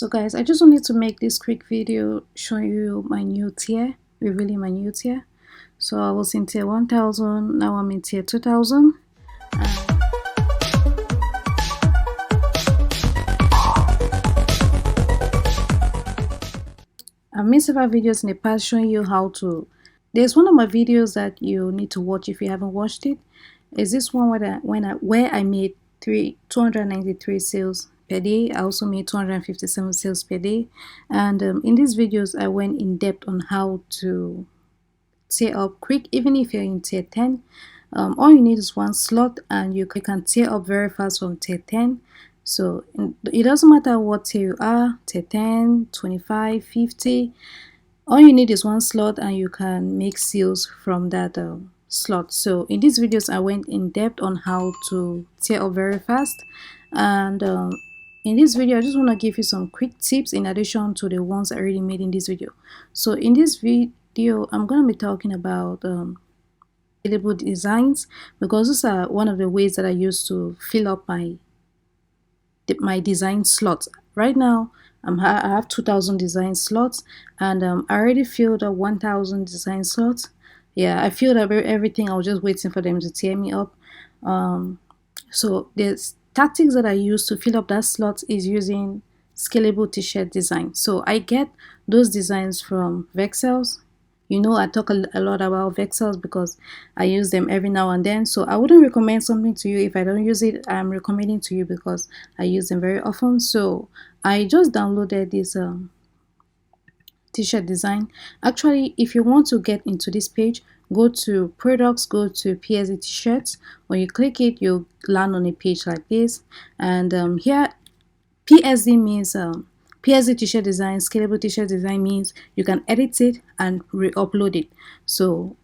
So guys, I just wanted to make this quick video showing you my new tier, revealing my new tier. So I was in tier 1000, now I'm in tier 2000. I've made several videos in the past showing you how to. There's one of my videos that you need to watch if you haven't watched it. Is this one where I made 293 sales per day. I also made 257 sales per day, and in these videos I went in depth on how to tier up quick. Even if you're in tier 10, all you need is one slot and you can tier up very fast from tier 10. So it doesn't matter what tier you are, tier 10, 25, 50. All you need is one slot and you can make sales from that slot. So in these videos I went in depth on how to tier up very fast, and in this video I just want to give you some quick tips in addition to the ones I already made in this video. So in this video I'm going to be talking about editable designs, because these are one of the ways that I use to fill up my design slots. Right now I have 2000 design slots, and I already filled up 1000 design slots. Yeah, I filled up everything. I was just waiting for them to tear me up. So the tactics that I use to fill up that slot is using scalable t-shirt design. So I get those designs from Vexels. You know, I talk a lot about Vexels because I use them every now and then. So I wouldn't recommend something to you if I don't use it. I'm recommending to you because I use them very often. So I just downloaded this t-shirt design. Actually, if you want to get into this page, go to products, go to PSD t-shirts. When you click it, you'll land on a page like this. And here, PSD means PSD t-shirt design, scalable t-shirt design means you can edit it and re-upload it. So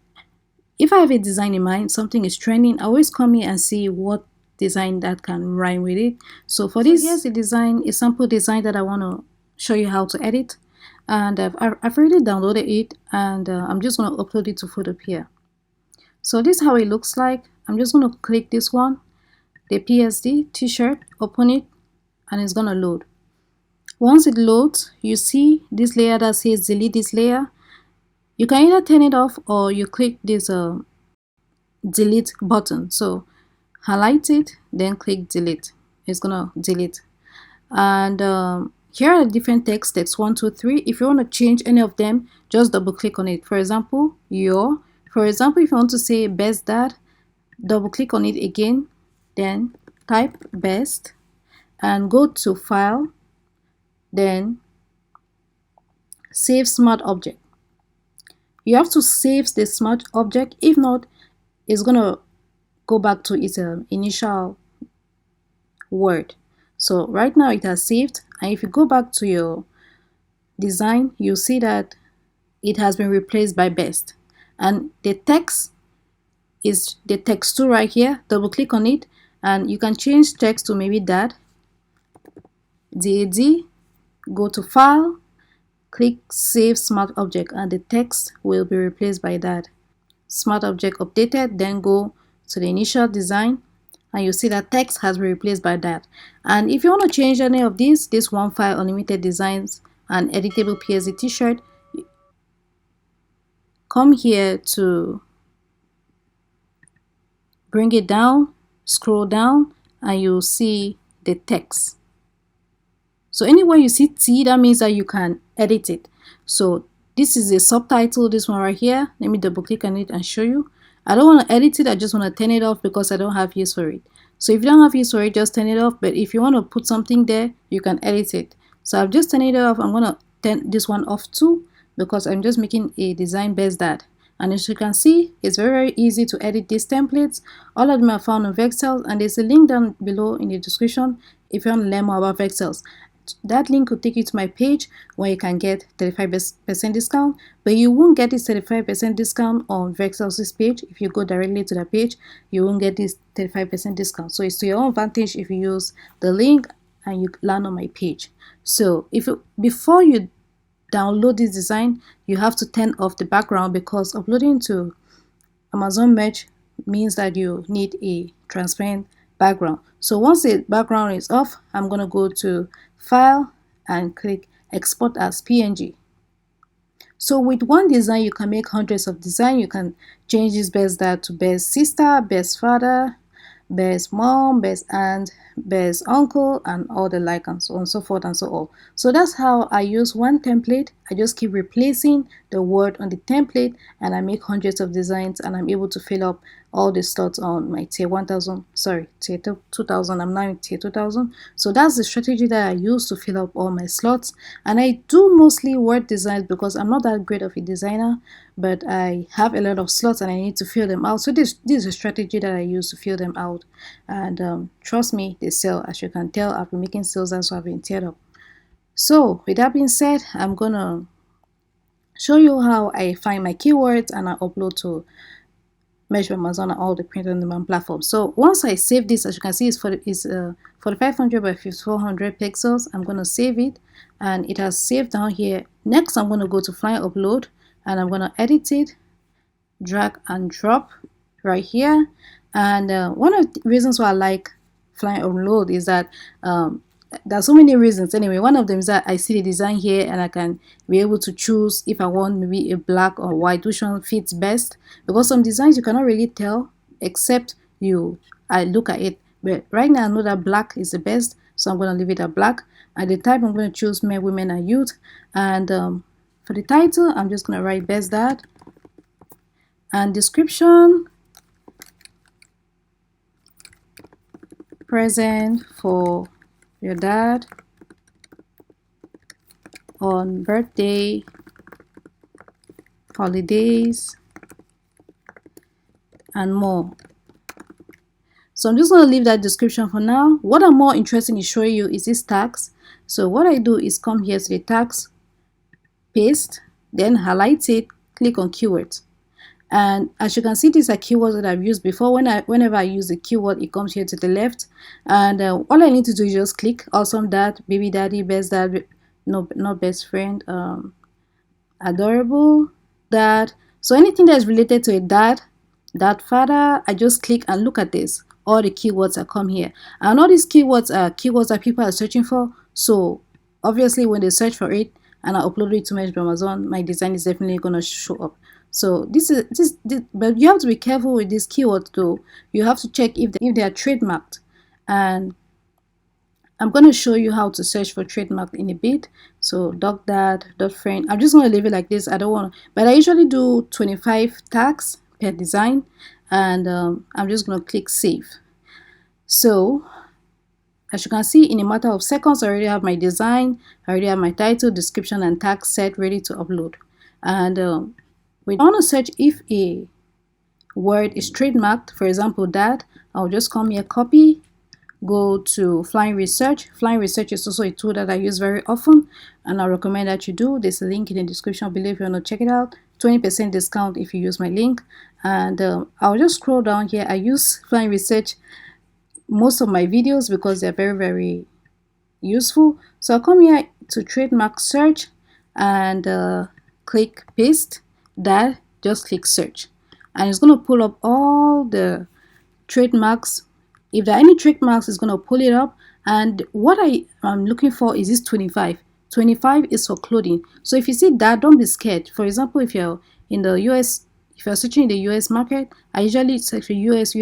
if I have a design in mind, something is trending, I always come here and see what design that can rhyme with it. So for this, here's a design, a sample design that I want to show you how to edit. And I've already downloaded it, and I'm just going to upload it to Photopea. So this is how it looks like. I'm just going to click this one, the PSD t-shirt, open it, and it's going to load. Once it loads, you see this layer that says delete this layer. You can either turn it off or you click this delete button. So highlight it, then click delete. It's gonna delete. And here are the different text 1, 2, 3. If you want to change any of them, just double click on it. For example, if you want to say best dad, double click on it again, then type best and go to file, then save smart object. You have to save the smart object, if not it's gonna go back to its initial word. So right now it has saved, and if you go back to your design, you'll see that it has been replaced by best, and the text is the text 2 right here. Double click on it and you can change text to maybe dad, go to file, click save smart object, and the text will be replaced by that. Smart object updated, then go to the initial design and you see that text has been replaced by that. And if you want to change any of these, this one file unlimited designs and editable PSD t-shirt, come here to bring it down, scroll down, and you'll see the text. So anywhere you see T, that means that you can edit it. So this is a subtitle, this one right here. Let me double click on it and show you. I don't want to edit it, I just want to turn it off because I don't have use for it. So if you don't have use for it, just turn it off. But if you want to put something there, you can edit it. So I've just turned it off. I'm going to turn this one off too because I'm just making a design based that. And as you can see, it's very, very easy to edit these templates. All of them are found on Vexels, and there's a link down below in the description if you want to learn more about Vexels. That link will take you to my page where you can get 35% discount, but you won't get this 35% discount on Vexels' page. If you go directly to the page, you won't get this 35% discount. So it's to your own advantage if you use the link and you land on my page. So before you download this design, you have to turn off the background, because uploading to Amazon Merch means that you need a transparent background. So once the background is off, I'm going to go to file and click export as PNG. So with one design, you can make hundreds of designs. You can change this best dad to best sister, best father, best mom, best aunt, best uncle, and all the like, and so on and so forth and so on. So that's how I use one template. I just keep replacing the word on the template, and I make hundreds of designs, and I'm able to fill up all the slots on my tier 1000, sorry, tier 2000. I'm now in tier 2000. So that's the strategy that I use to fill up all my slots. And I do mostly word designs because I'm not that great of a designer, but I have a lot of slots and I need to fill them out. So this is a strategy that I use to fill them out. And trust me, they sell. As you can tell, I've been making sales, that's why I've been tiered up. So with that being said, I'm gonna show you how I find my keywords and I upload to Mesh Amazon and all the print on demand platforms. So once I save this, as you can see, it's 4500 by 5400 pixels. I'm going to save it, and it has saved down here. Next, I'm going to go to Fly Upload, and I'm going to edit it, drag and drop right here. And one of the reasons why I like Fly Upload is that there are so many reasons. Anyway, one of them is that I see the design here and I can be able to choose if I want maybe a black or white, which one fits best, because some designs you cannot really tell except I look at it. But right now I know that black is the best, so I'm going to leave it at black. And the type, I'm going to choose men, women, and youth. And for the title, I'm just going to write best dad. And description, present for your dad on birthday, holidays, and more. So I'm just going to leave that description for now. What I'm more interested in showing you is this tags. So what I do is come here to the tags, paste, then highlight it, click on keywords. And as you can see, these are keywords that I've used before. Whenever I use a keyword, it comes here to the left. And all I need to do is just click awesome dad, baby daddy, best dad, no, not best friend, adorable dad. So anything that is related to a dad, father, I just click and look at this. All the keywords that come here. And all these keywords are keywords that people are searching for. So obviously when they search for it and I upload it to Mesh Amazon, my design is definitely going to show up. So this, but you have to be careful with these keywords though. You have to check if they are trademarked, and I'm going to show you how to search for trademark in a bit. So dog dad, dot friend. I'm just going to leave it like this. I don't want to, but I usually do 25 tags per design, and I'm just going to click save. So as you can see, in a matter of seconds, I already have my design, I already have my title, description, and tag set ready to upload. And we want to search if a word is trademarked, for example, dad. I'll just come here, copy, go to Flying Research. Flying Research is also a tool that I use very often, and I recommend that you do. There's a link in the description below if you want to check it out. 20% discount if you use my link. And I'll just scroll down here. I use Flying Research most of my videos because they're very, very useful. So I'll come here to trademark search and click paste that, just click search, and it's going to pull up all the trademarks. If there are any trademarks, it's going to pull it up. And what I'm looking for is this 25. 25 is for clothing. So if you see that, don't be scared. For example, if you're in the US, if you're searching in the US market, I usually search for US,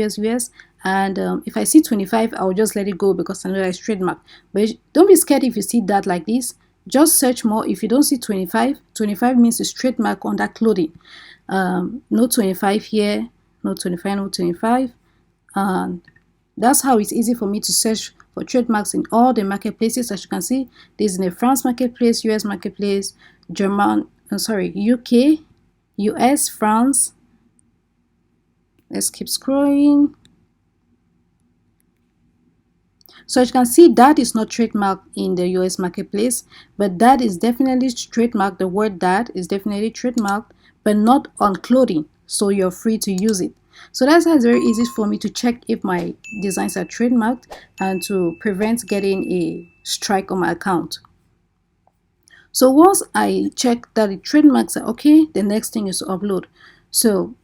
and if I see 25, I'll just let it go because I know it's trademark. But don't be scared if you see that like this. Just search more. If you don't see 25, 25 means it's trademark on that clothing. No 25 here, no 25, no 25. And that's how it's easy for me to search for trademarks in all the marketplaces. As you can see, there's in the France marketplace, US marketplace, UK, US, France. Let's keep scrolling. So as you can see, that is not trademarked in the US marketplace, but that is definitely trademarked. The word that is definitely trademarked, but not on clothing. So you're free to use it. So that's how it's very easy for me to check if my designs are trademarked and to prevent getting a strike on my account. So once I check that the trademarks are okay, the next thing is to upload. So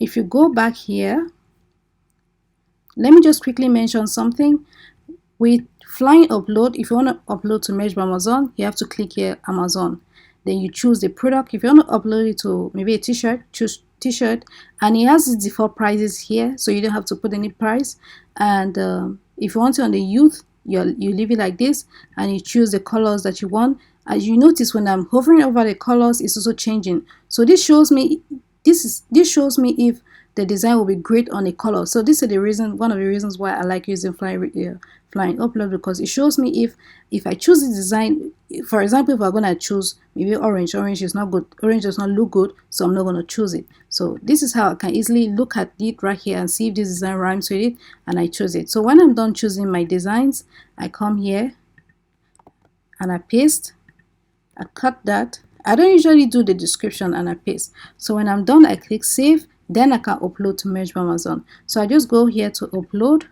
if you go back here, let me just quickly mention something. With flying upload, if you want to upload to Merch by Amazon, you have to click here Amazon. Then you choose the product. If you want to upload it to maybe a t-shirt, choose t-shirt, and it has its default prices here, so you don't have to put any price. And if you want it on the youth, you leave it like this, and you choose the colors that you want. As you notice, when I'm hovering over the colors, it's also changing. So this shows me this shows me if the design will be great on a color. So this is the reason, one of the reasons why I like using flying upload, because it shows me if I choose the design. For example, if I'm gonna choose maybe orange is not good, orange does not look good, so I'm not gonna choose it. So this is how I can easily look at it right here and see if this design rhymes with it, and I choose it. So when I'm done choosing my designs, I come here and I paste, I cut that. I don't usually do the description, and I paste. So when I'm done, I click save, then I can upload to Merch by Amazon. So I just go here to upload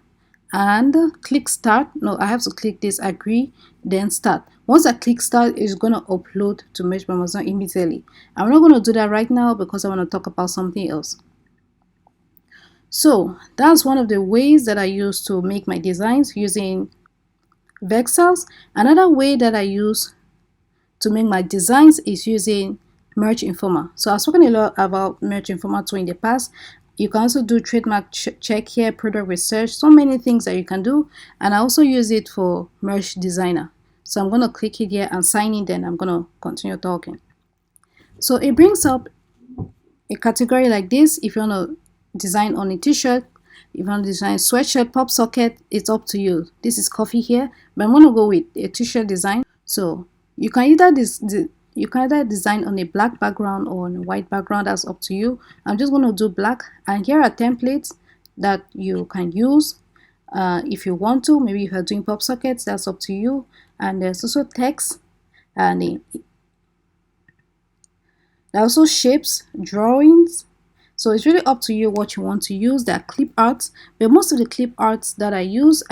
and click start. No, I have to click this agree, then start. Once I click start, it's gonna upload to Merch by Amazon immediately. I'm not gonna do that right now because I want to talk about something else. So that's one of the ways that I use to make my designs using vexels. Another way that I use to make my designs is using Merch Informer. So I've spoken a lot about Merch Informer too in the past. You can also do trademark check here, product research, so many things that you can do. And I also use it for Merch Designer. So I'm going to click it here and sign in, then I'm going to continue talking. So it brings up a category like this. If you want to design on a t-shirt, if you want to design sweatshirt, pop socket, it's up to you. This is coffee here, but I'm going to go with a t-shirt design. So you can either design on a black background or on a white background. That's up to you. I'm just going to do black, and here are templates that you can use if you want to. Maybe if you're doing pop sockets, that's up to you. And there's also text, and there are also shapes, drawings. So it's really up to you what you want to use. There are clip arts, but most of the clip arts that I use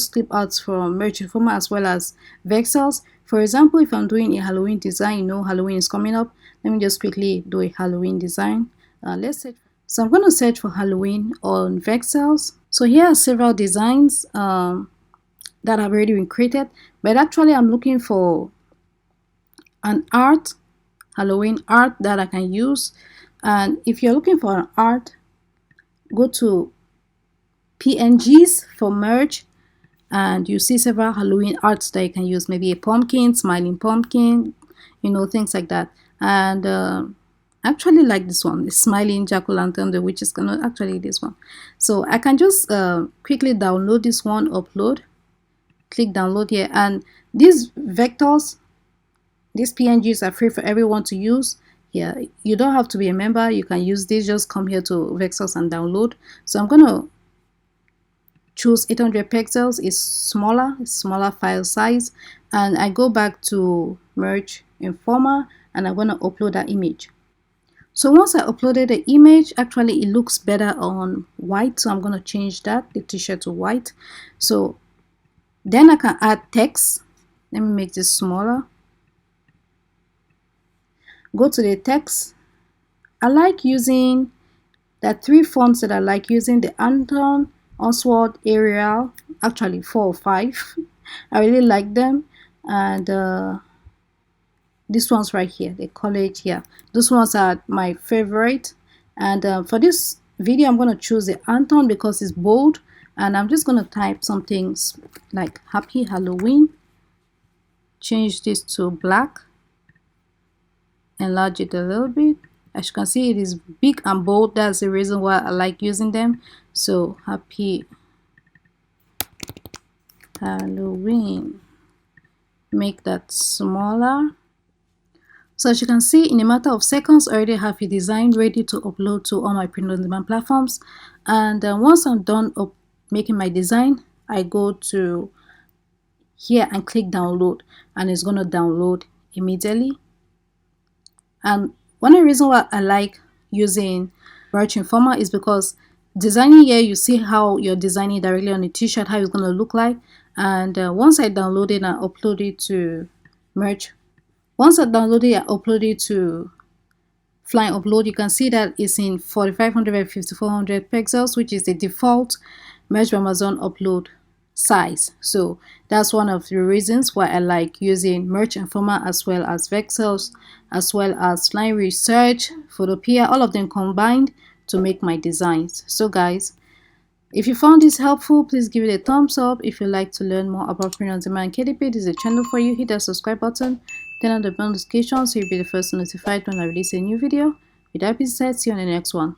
clip arts from Merch Informer as well as vexels. For example, if I'm doing a Halloween design, you know Halloween is coming up. Let me just quickly do a Halloween design. So I'm going to search for Halloween on vexels. So here are several designs that have already been created, but actually I'm looking for an art, Halloween art that I can use. And if you're looking for an art, go to PNGs for merch, and you see several Halloween arts that you can use. Maybe a pumpkin, smiling pumpkin, you know, things like that. And I actually like this one, the smiling jack-o'-lantern, the witch is gonna actually this one. So I can just quickly download this one, upload, click download here, and these vectors, these PNGs are free for everyone to use. Yeah, you don't have to be a member, you can use this. Just come here to vexels and download. So I'm gonna choose 800 pixels. It's smaller file size, and I go back to Merch Informer, and I'm gonna upload that image. So once I uploaded the image, actually it looks better on white, so I'm gonna change that, the t-shirt to white. So then I can add text. Let me make this smaller. Go to the text. I like using the 3 fonts that I like using: the Anton, Oswald, Arial, actually 4 or 5. I really like them. And these ones right here, the college here, those ones are my favorite. And for this video, I'm going to choose the Anton because it's bold, and I'm just going to type something like Happy Halloween. Change this to black, enlarge it a little bit. As you can see, it is big and bold. That's the reason why I like using them. So Happy Halloween, make that smaller. So as you can see, in a matter of seconds, I already have a design ready to upload to all my print-on-demand platforms. And once I'm done making my design, I go to here and click download, and it's going to download immediately. And one of the reasons why I like using Merch Informer is because designing here, you see how you're designing directly on a t-shirt, how it's going to look like. And once I download it and upload it to Merch, once I download it and upload it to Flying Upload, you can see that it's in 4500 by 5400 pixels, which is the default Merch by Amazon upload size. So that's one of the reasons why I like using Merch Informer as well as Vexels, as well as Line Research, Photopea, all of them combined to make my designs. So guys, if you found this helpful, please give it a thumbs up. If you'd like to learn more about print on demand KDP, this is a channel for you. Hit that subscribe button, turn on the bell notification so you'll be the first notified when I release a new video. With that being said, see you on the next one.